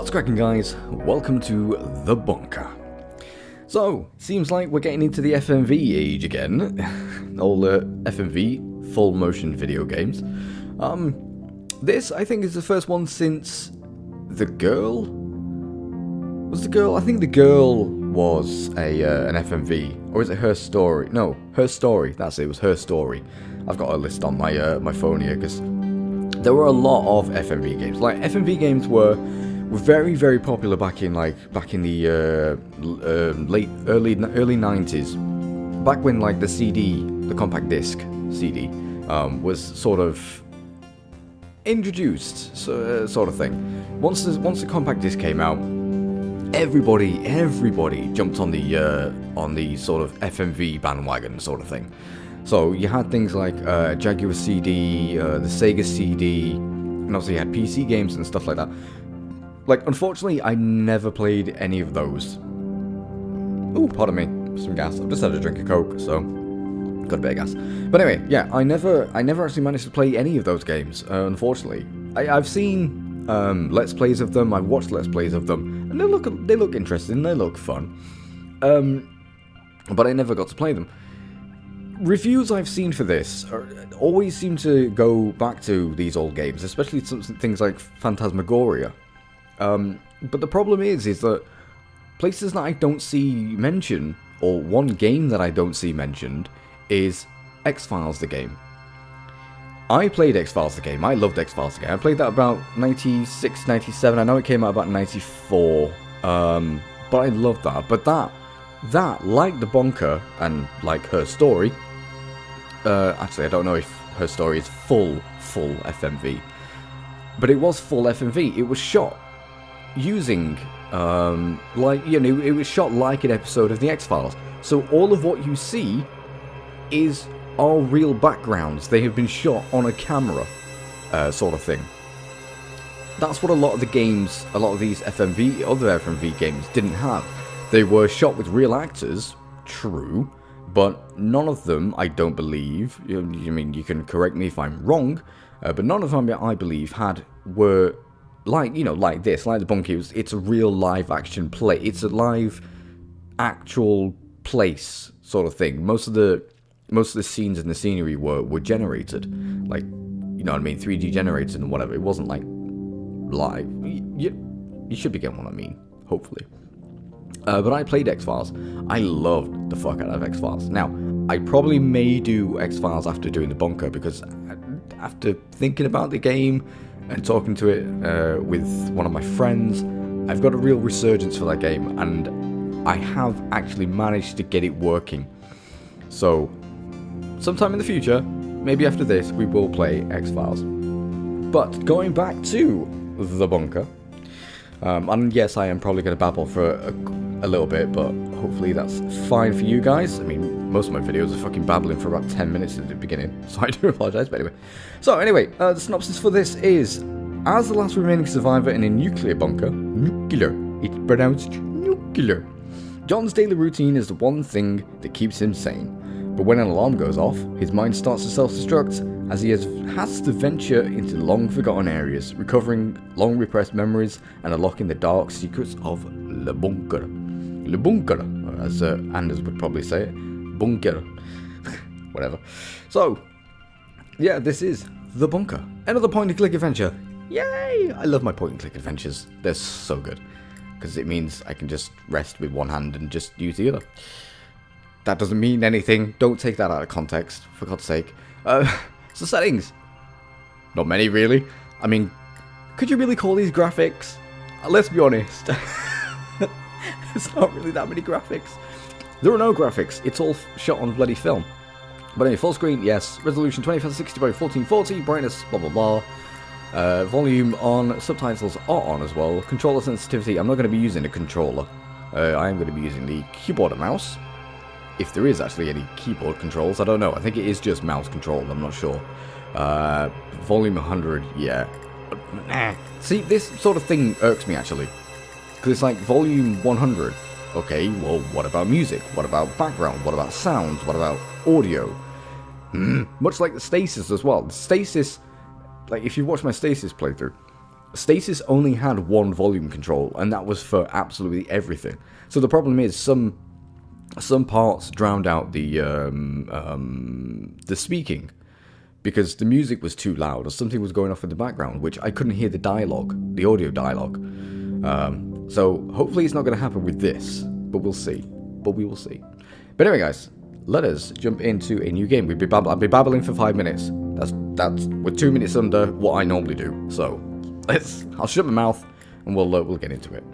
What's cracking, guys? Welcome to The Bunker. So, seems like we're getting into the FMV age again. All the FMV, full motion video games. This, I think, is the first one since The Girl? Was The Girl? I think The Girl was an FMV. Or is it Her Story? No, Her Story. That's it, it was Her Story. I've got a list on my phone here, because there were a lot of FMV games. Like, FMV games were very, very popular back in the early 90s. Back when like the CD, the compact disc CD, was sort of introduced, sort of thing. Once the compact disc came out, everybody jumped on the sort of FMV bandwagon sort of thing. So you had things like Jaguar CD, the Sega CD, and also you had PC games and stuff like that. Like, unfortunately, I never played any of those. Ooh, pardon me, some gas. I've just had a drink of Coke, so got a bit of gas. But anyway, yeah, I never actually managed to play any of those games. Unfortunately, I've seen Let's Plays of them. I've watched Let's Plays of them, and they look interesting. They look fun. But I never got to play them. Reviews I've seen for this always seem to go back to these old games, especially some things like Phantasmagoria. But the problem is that places that I don't see mentioned, or one game that I don't see mentioned, is X-Files the game. I played X-Files the game. I loved X-Files the game. I played that about 96, 97. I know it came out about 94. But I loved that. But that, like The Bunker and like Her Story, actually I don't know if Her Story is full FMV, but it was full FMV. It was shot using, it was shot like an episode of the X-Files. So all of what you see are real backgrounds. They have been shot on a camera, sort of thing. That's what a lot of these other FMV games didn't have. They were shot with real actors, true, but none of them, I don't believe, I mean, you can correct me if I'm wrong, but none of them, I believe, were like this, like The Bunker. It's a real live action play. It's a live actual place sort of thing. Most of the scenes and the scenery were generated, like, you know what I mean, 3D generated and whatever. It wasn't like live. You should be getting what I mean, hopefully. But I played X-Files. I loved the fuck out of X-Files. Now, I probably may do X-Files after doing The Bunker, because after thinking about the game and talking to it with one of my friends, I've got a real resurgence for that game, and I have actually managed to get it working. So, sometime in the future, maybe after this, we will play X-Files. But going back to The Bunker, and yes, I am probably going to babble for a little bit, but hopefully that's fine for you guys. I mean, most of my videos are fucking babbling for about 10 minutes at the beginning, so I do apologise, but anyway. So anyway, the synopsis for this is, as the last remaining survivor in a nuclear bunker, it's pronounced nuclear, John's daily routine is the one thing that keeps him sane. But when an alarm goes off, his mind starts to self-destruct, as he has to venture into long-forgotten areas, recovering long-repressed memories and unlocking the dark secrets of Le Bunker. Le Bunker, as Anders would probably say it. Bunker. Whatever. So, yeah, this is The Bunker. Another point-and-click adventure. Yay! I love my point-and-click adventures. They're so good. Because it means I can just rest with one hand and just use the other. That doesn't mean anything. Don't take that out of context, for God's sake. So settings. Not many, really. I mean, could you really call these graphics? Let's be honest. It's not really that many graphics. There are no graphics. It's all shot on bloody film. But anyway, full screen, yes. Resolution 2560 by 1440. Brightness, blah, blah, blah. Volume on. Subtitles are on as well. Controller sensitivity. I'm not going to be using a controller. I am going to be using the keyboard and mouse. If there is actually any keyboard controls, I don't know. I think it is just mouse control, I'm not sure. Volume 100, yeah. See, this sort of thing irks me, actually. Because it's like, volume 100. Okay, well, what about music? What about background? What about sounds? What about audio? Much like the stasis as well. The stasis, like, if you watch my stasis playthrough, Stasis only had one volume control, and that was for absolutely everything. So the problem is some parts drowned out the speaking because the music was too loud or something was going off in the background, which I couldn't hear the dialogue, the audio dialogue. So hopefully it's not going to happen with this, but we'll see. But we will see. But anyway, guys, let us jump into a new game. I'll be babbling for 5 minutes. That's we're 2 minutes under what I normally do. So I'll shut my mouth and we'll get into it.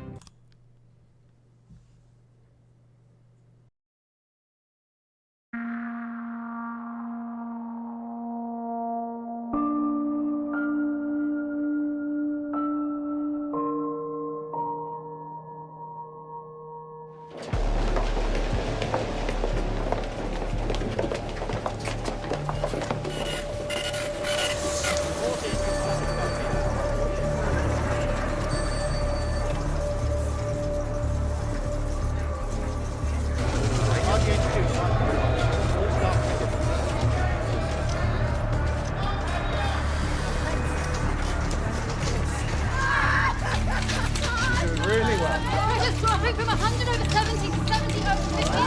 From 100 over 70 to 70 over 58.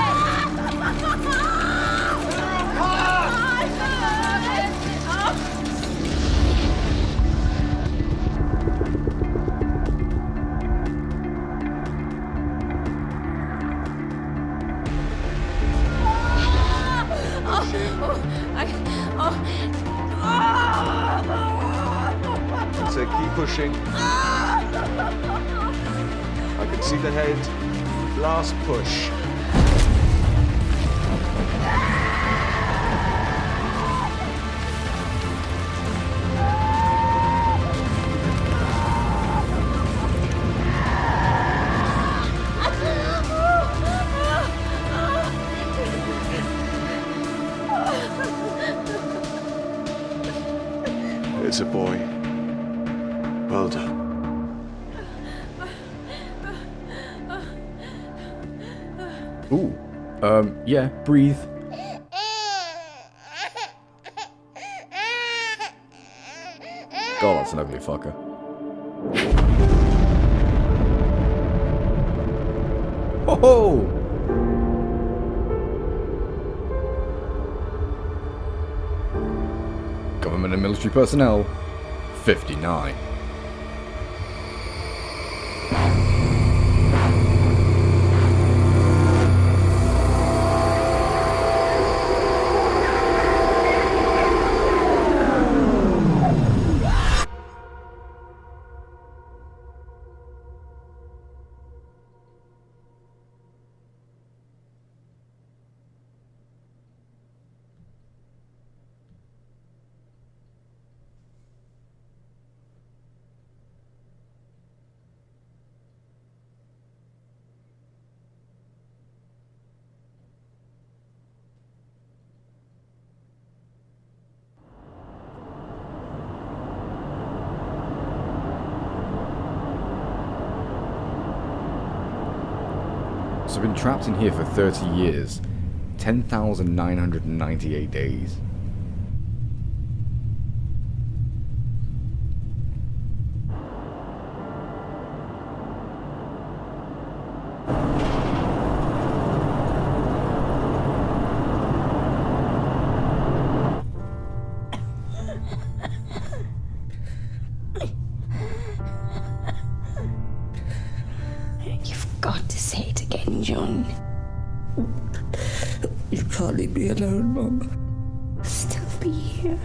So keep pushing. I can see the head. Last push. It's a boy. Well done. Ooh, yeah, breathe. God, that's an ugly fucker. Ho ho! Government and military personnel, 59. So I've been trapped in here for 30 years, 10,998 days. John. You can't leave me alone, Mum. I'll still be here.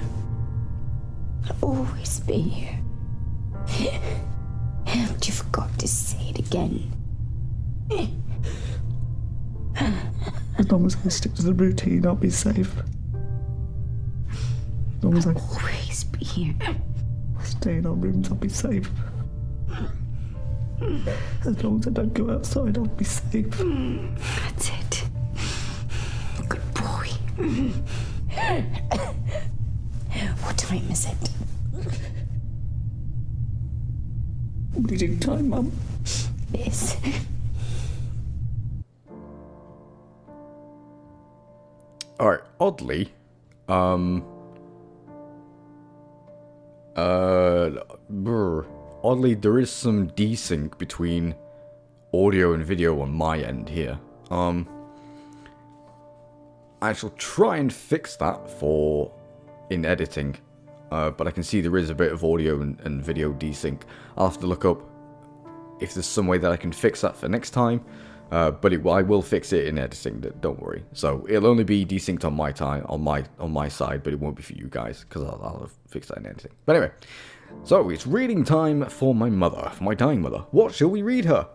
I'll always be here. But you forgot to say it again. As long as I stick to the routine, I'll be safe. As long as I always be here. stay in our rooms, I'll be safe. As long as I don't go outside, I'll be safe. That's it. Good boy. What time is it? Bleeding time, Mum. Yes. Alright, oddly, oddly, there is some desync between audio and video on my end here. I shall try and fix that in editing, but I can see there is a bit of audio and video desync. I'll have to look up if there's some way that I can fix that for next time, but I will fix it in editing. Don't worry. So it'll only be desynced on my time, on my side, but it won't be for you guys because I'll fix that in editing. But anyway, so it's reading time for my mother, for my dying mother. What shall we read her?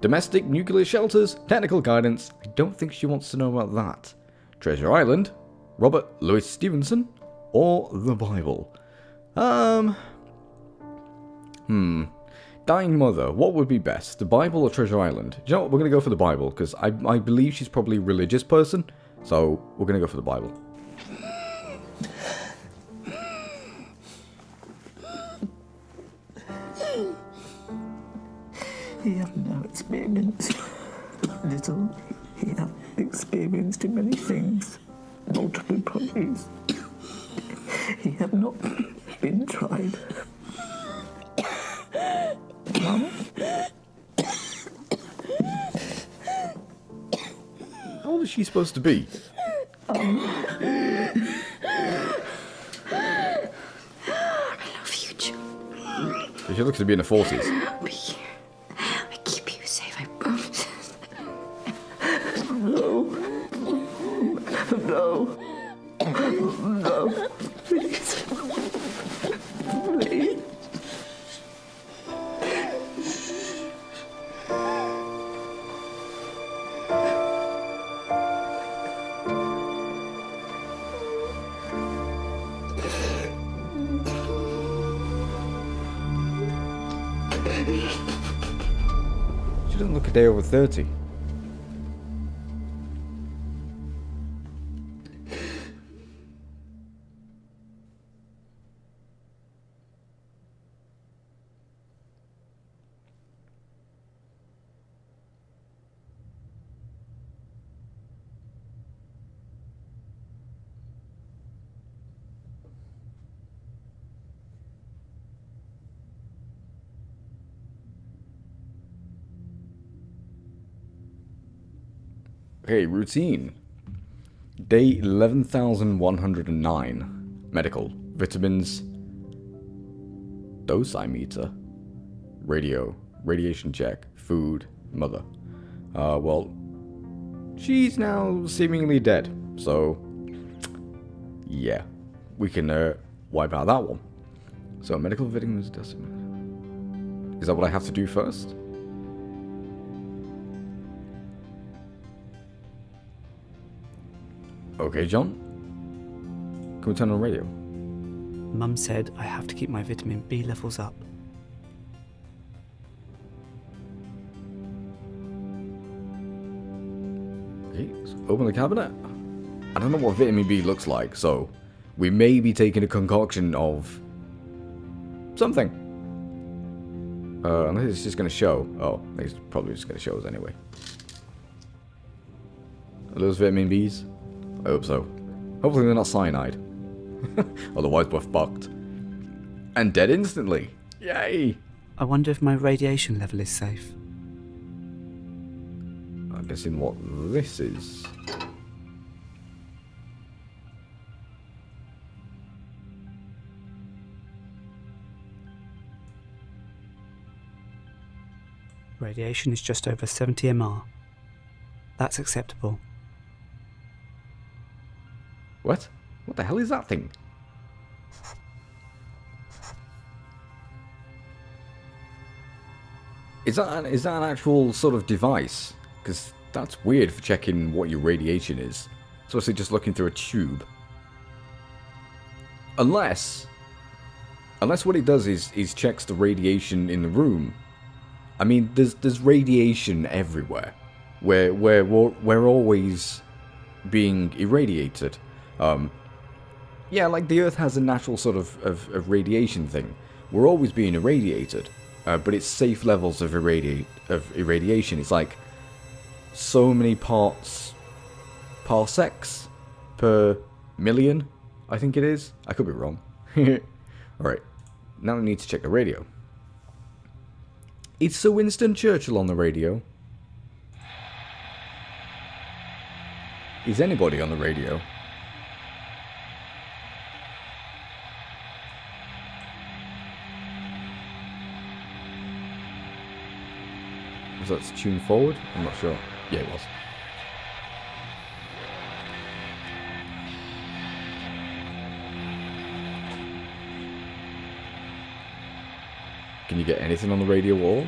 Domestic nuclear shelters, technical guidance. I don't think she wants to know about that. Treasure Island, Robert Louis Stevenson, or the Bible? Dying mother, what would be best, the Bible or Treasure Island? Do you know what, we're going to go for the Bible, because I believe she's probably a religious person, so we're going to go for the Bible. He had no experience. Little. He had experienced in many things. Multiple bodies. He had not been tried. Mum? How old is she supposed to be? I love you, Joe. She looks to be in her 40s. I'll be here. I keep you safe, I promise. No. No. No. Please. Please. She doesn't look a day over 30. Okay, routine. Day 11,109. Medical. Vitamins. Dosimeter. Radio. Radiation check. Food. Mother. Well, she's now seemingly dead. So, yeah. We can wipe out that one. So, medical vitamins. Dosimeter. Is that what I have to do first? Okay, John. Can we turn on radio? Mum said I have to keep my vitamin B levels up. Okay, so open the cabinet. I don't know what vitamin B looks like, so we may be taking a concoction of something. Unless it's just going to show. Oh, it's probably just going to show us anyway. Are those vitamin Bs? I hope so. Hopefully they're not cyanide. Otherwise we're fucked. And dead instantly. Yay! I wonder if my radiation level is safe. I'm guessing what this is. Radiation is just over 70 MR. That's acceptable. What? What the hell is that thing? Is that an actual sort of device? Because that's weird for checking what your radiation is. It's obviously just looking through a tube. Unless what it does is checks the radiation in the room. I mean, there's radiation everywhere. We're always being irradiated. Yeah, like the Earth has a natural sort of radiation thing. We're always being irradiated, but it's safe levels of irradiation. It's like so many parsecs per million, I think it is. I could be wrong. Alright, now we need to check the radio. Is Sir Winston Churchill on the radio? Is anybody on the radio? Was that tuned forward? I'm not sure. Yeah, it was. Can you get anything on the radio wall?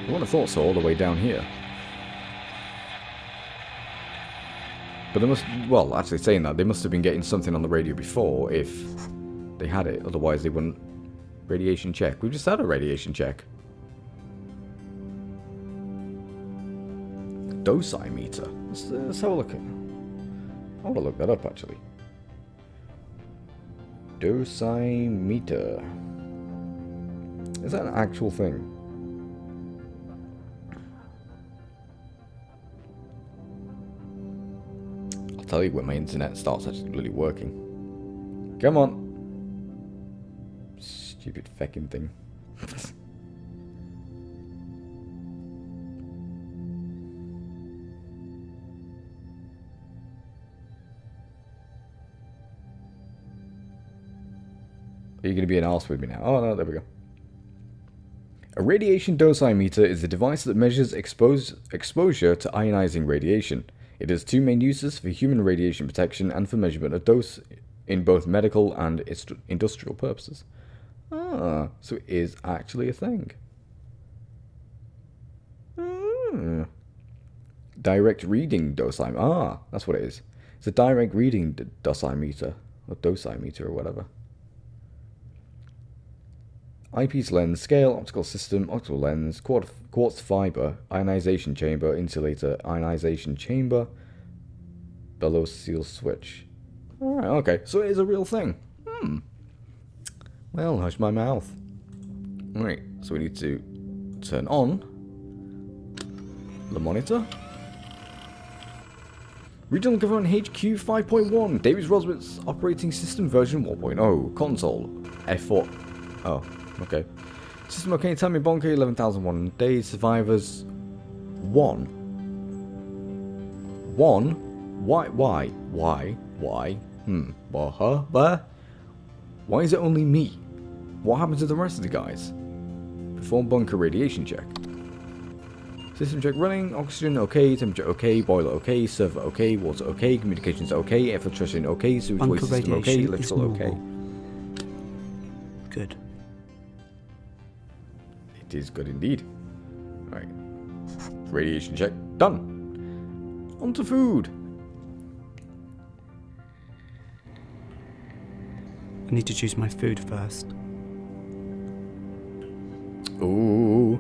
I would have thought so, all the way down here. But they must, well, actually saying that, they must have been getting something on the radio before if they had it, otherwise they wouldn't. Radiation check. We've just had a radiation check. Dosimeter. Let's have a look at. I want to look that up actually. Dosimeter. Is that an actual thing? I'll tell you when my internet starts actually really working. Come on. Stupid feckin' thing. Are you going to be an arse with me now? Oh no, there we go. A radiation dosimeter is a device that measures exposure to ionizing radiation. It has two main uses: for human radiation protection and for measurement of dose in both medical and industrial purposes. Ah, so it is actually a thing. Direct reading dosimeter. Ah, that's what it is. It's a direct reading dosimeter, or dosimeter, or whatever. Eyepiece lens, scale, optical system, optical lens, quartz fiber, ionization chamber, insulator, ionization chamber, bellows seal switch. Alright, okay, so it is a real thing. Well, hush my mouth. Alright, so we need to turn on the monitor. Regional Government HQ 5.1, Davis Roswitz Operating System version 1.0, console, F4. Oh, okay. System okay, tell me Bonker, 11,001 days, survivors, 1. 1? Why? Why is it only me? What happened to the rest of the guys? Perform bunker radiation check. System check running, oxygen okay, temperature okay, boiler okay, server okay, water okay, communications okay, air filtration okay, sewage waste system okay, electrical okay. Good. It is good indeed. Right. Radiation check done. On to food. I need to choose my food first. Ooh.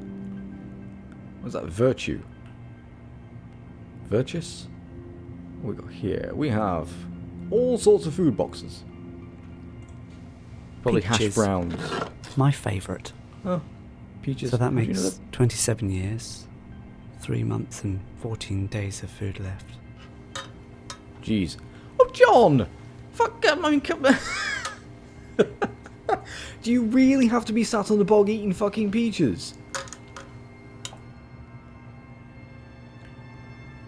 What's that? Virtue. Virtuous? What we got here? We have all sorts of food boxes. Probably hash Peaches. browns. My favourite. Oh, peaches. So that Did you know makes 27 years, 3 months and 14 days of food left. Jeez. Oh, John! Fuck, I mean, come on. Do you really have to be sat on the bog eating fucking peaches?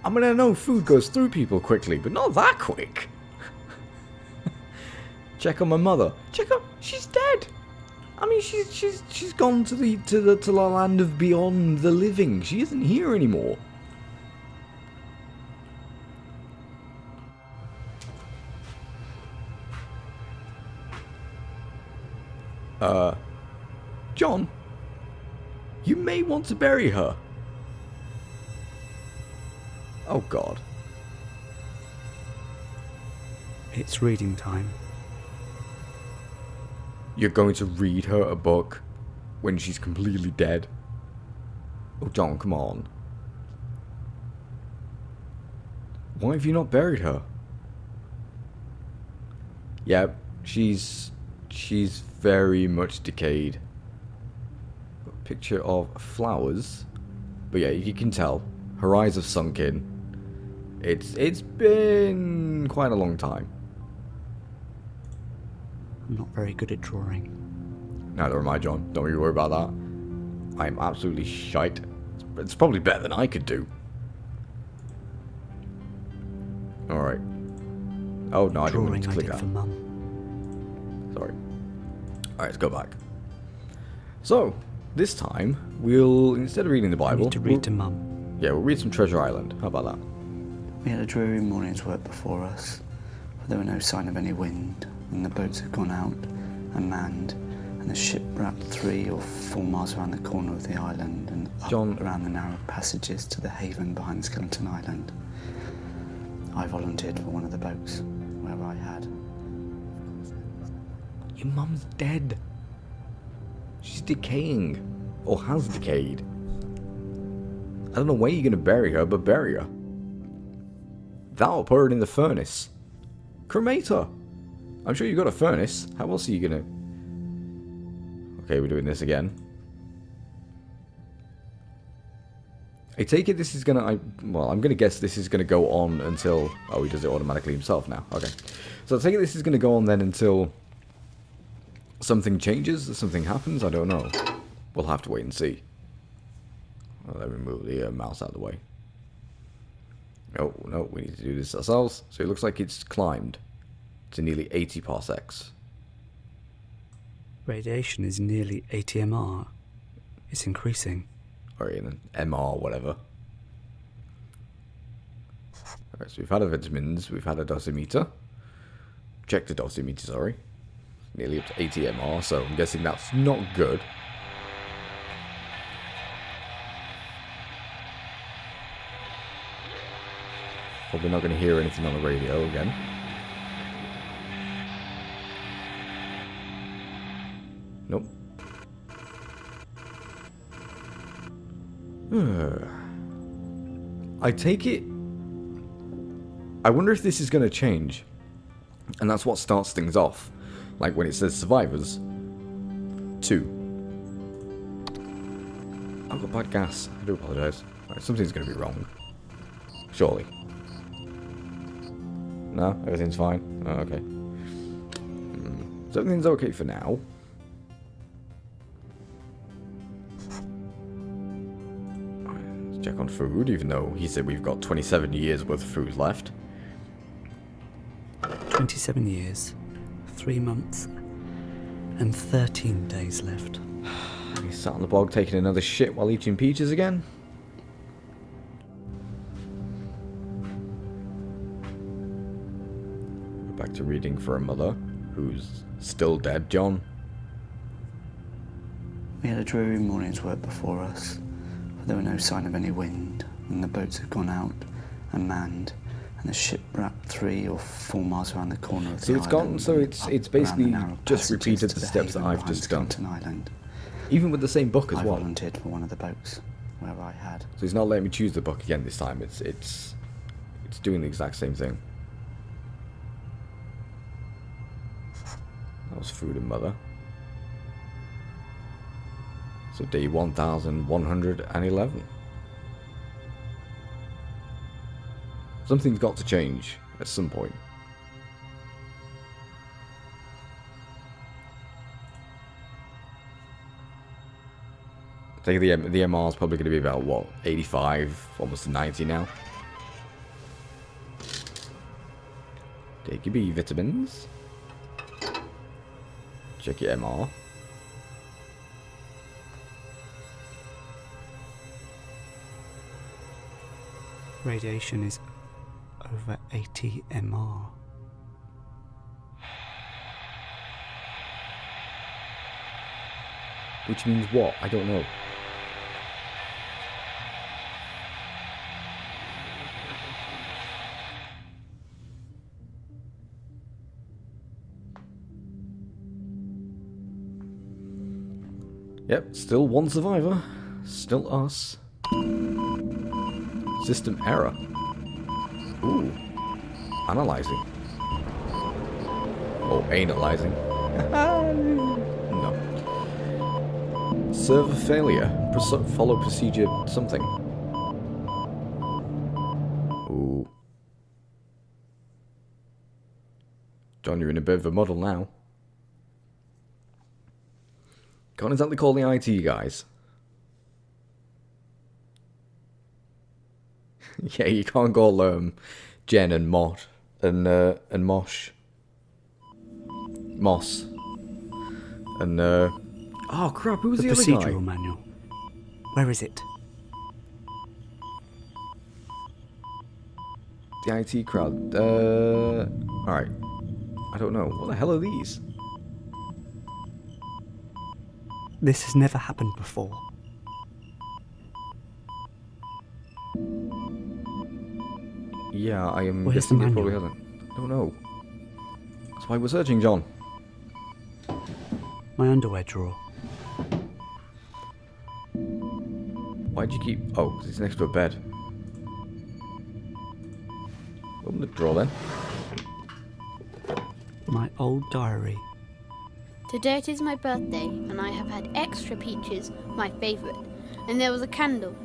I mean, I know food goes through people quickly, but not that quick. Check on my mother. Check on, she's dead. I mean, she's gone to the land of beyond the living. She isn't here anymore. John, you may want to bury her. Oh God. It's reading time. You're going to read her a book when she's completely dead? Oh, John, come on. Why have you not buried her? Yeah, she's very much decayed. Picture of flowers. But yeah, you can tell. Her eyes have sunk in. It's been quite a long time. I'm not very good at drawing. Neither am I, John. Don't you worry about that. I'm absolutely shite. It's probably better than I could do. Alright. Oh, no, I didn't want to click that. For Mum. Sorry. Alright, let's go back. So, this time, we'll, instead of reading the Bible... I need to read to Mum. Yeah, we'll read some Treasure Island. How about that? We had a dreary morning's work before us, for there were no sign of any wind, and the boats had gone out, unmanned, and the ship wrapped 3 or 4 miles around the corner of the island, and up around the narrow passages to the haven behind the Skeleton Island. I volunteered for one of the boats, where I had. Your mum's dead. She's decaying. Or has decayed. I don't know where you're going to bury her, but bury her. That'll put her in the furnace. Cremate her. I'm sure you've got a furnace. How else are you going to... Okay, we're doing this again. I take it this is going to... Well, I'm going to guess this is going to go on until... Oh, he does it automatically himself now. Okay. So I take it this is going to go on then until... something changes, something happens. I don't know. We'll have to wait and see. Well, let me move the mouse out of the way. No, we need to do this ourselves. So it looks like it's climbed to nearly 80 parsecs. Radiation is nearly 80 MR. It's increasing. Or in MR, whatever. Alright, so we've had a vitamins, we've had a dosimeter. Check the dosimeter, sorry. Nearly up to 80 MR, so I'm guessing that's not good. Probably not going to hear anything on the radio again. Nope. I take it... I wonder if this is going to change. And that's what starts things off. Like when it says survivors. 2. I've got bad gas. I do apologise. Right, something's going to be wrong. Surely. No? Everything's fine? Oh, okay. So everything's okay for now. Let's check on food, even though he said we've got 27 years worth of food left. 27 years, 3 months, and 13 days left. He's sat on the bog taking another shit while eating peaches again. We're back to reading for a mother who's still dead, John. We had a dreary morning's work before us, for there were no sign of any wind, and the boats had gone out, unmanned, and the ship wrapped 3 or 4 miles around the corner of the island. So it's gone, so it's basically just repeated the steps that I've just done. Island. Even with the same book as well. I volunteered for one of the boats, where I had. So he's not letting me choose the book again this time. It's doing the exact same thing. That was food and mother. So day 1111. Something's got to change at some point. I think the MR is probably going to be about, what, 85, almost 90 now. Take your B vitamins. Check your MR. Radiation is over 80 MR. Which means what? I don't know. Yep, still one survivor. Still us. System error. Ooh. Analyzing. Oh, analyzing. No. Server failure. Follow procedure something. Ooh. John, you're in a bit of a muddle now. Can't exactly call the IT guys. Yeah, you can't call Jen and Mott and Mosh. Moss. And oh crap, who was the other guy? Procedural manual. Where is it? The IT crowd. Alright. I don't know. What the hell are these? This has never happened before. Yeah, I am Where's guessing the it probably manual? hasn't. I don't know. That's why we're searching, John. My underwear drawer. Why'd you keep... Oh, 'cause it's next to a bed. Open the drawer then. My old diary. Today it is my birthday, and I have had extra peaches, my favourite, and there was a candle.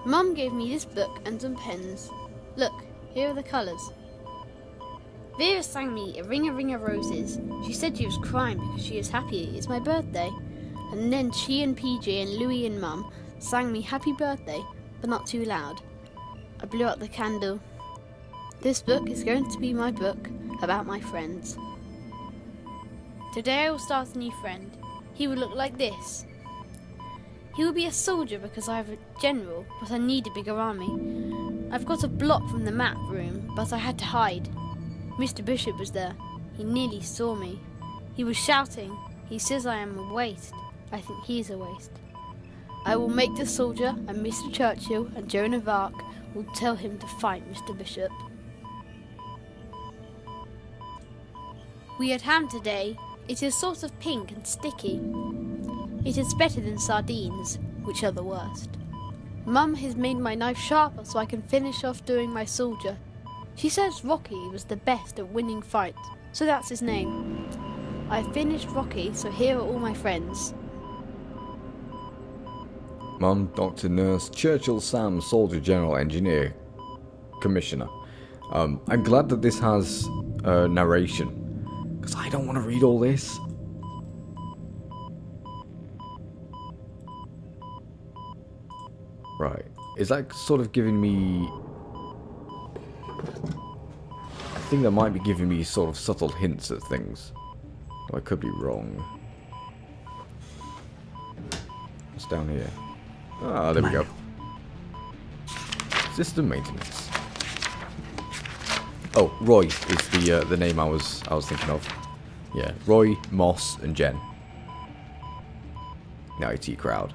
Mum gave me this book and some pens. Look, here are the colours. Vera sang me a ring of roses. She said she was crying because she is happy it's my birthday. And then she and PJ and Louie and Mum sang me happy birthday, but not too loud. I blew out the candle. This book is going to be my book about my friends. Today I will start a new friend. He will look like this. He will be a soldier because I have a general, but I need a bigger army. I've got a block from the map room, but I had to hide. Mr. Bishop was there. He nearly saw me. He was shouting. He says I am a waste. I think he is a waste. I will make the soldier, and Mr. Churchill and Joan of Arc will tell him to fight Mr. Bishop. We had ham today. It is sort of pink and sticky. It is better than sardines, which are the worst. Mum has made my knife sharper so I can finish off doing my soldier. She says Rocky was the best at winning fights, so that's his name. I finished Rocky, so here are all my friends. Mum, Doctor, Nurse, Churchill, Sam, Soldier, General, Engineer, Commissioner. I'm glad that this has narration, because I don't want to read all this. Right. Is that sort of giving me... I think that might be giving me sort of subtle hints at things. Though I could be wrong. What's down here? Ah, there we go. System maintenance. Oh, Roy is the name I was thinking of. Yeah, Roy, Moss, and Jen. The IT crowd.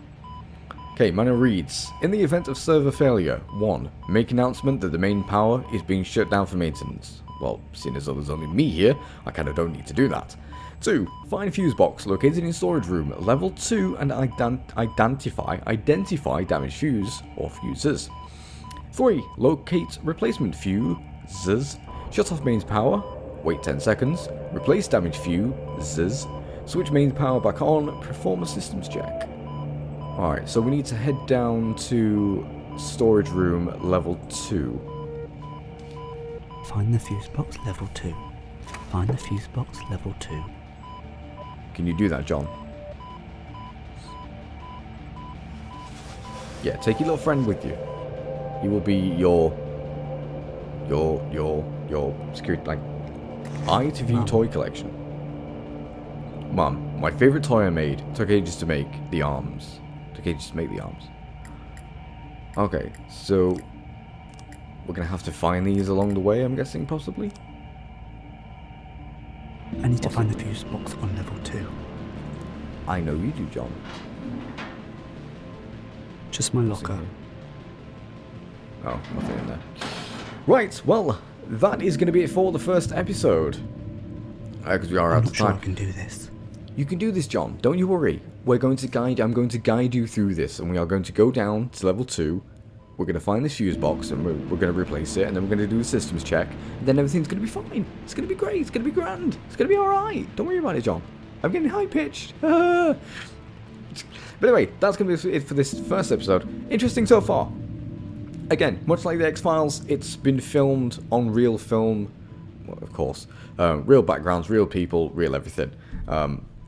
Okay, manual reads, in the event of server failure, 1. Make announcement that the main power is being shut down for maintenance. Well, seeing as though there's only me here, I kinda don't need to do that. 2. Find fuse box located in storage room, level 2, and identify damaged fuse or fuses. 3. Locate replacement fuses, shut off mains power, wait 10 seconds, replace damaged fuses, switch mains power back on, perform a systems check. Alright, so we need to head down to storage room level 2. Find the fuse box level 2. Find the fuse box level 2. Can you do that, John? Yeah, take your little friend with you. He will be your security, like, eye to view toy collection. Mum, my favourite toy I made. Took ages to make. The arms. Took ages to make the arms. Okay, so we're gonna have to find these along the way, I'm guessing, possibly? I need to find the fuse box on level 2. I know you do, John. Just my locker. Oh, nothing in there. Right, well, that is going to be it for the first episode. Because we are out I'm of not sure time. I can do this. You can do this, John. Don't you worry. I'm going to guide you through this, and we are going to go down to level 2. We're going to find this fuse box, and we're going to replace it, and then we're going to do the systems check, and then everything's going to be fine. It's going to be great. It's going to be grand. It's going to be alright. Don't worry about it, John. I'm getting high-pitched. But anyway, that's going to be it for this first episode. Interesting so far. Again, much like the X-Files, it's been filmed on real film. Well, of course. Real backgrounds, real people, real everything.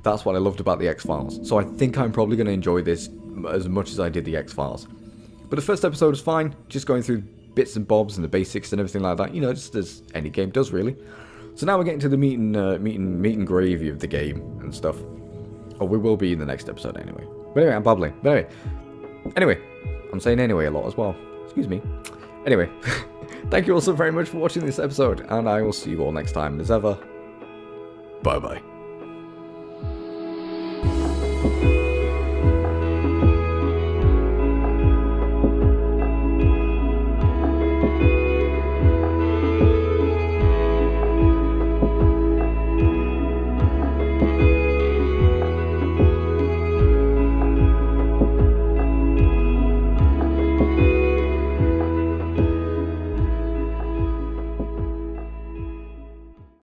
That's what I loved about the X-Files. So I think I'm probably going to enjoy this as much as I did the X-Files. But the first episode was fine, just going through bits and bobs and the basics and everything like that. You know, just as any game does, really. So now we're getting to the meat and gravy of the game and stuff. Or we will be in the next episode anyway. But anyway, I'm babbling. But anyway, I'm saying anyway a lot as well. Excuse me. Anyway, thank you all so very much for watching this episode, and I will see you all next time. As ever, bye-bye.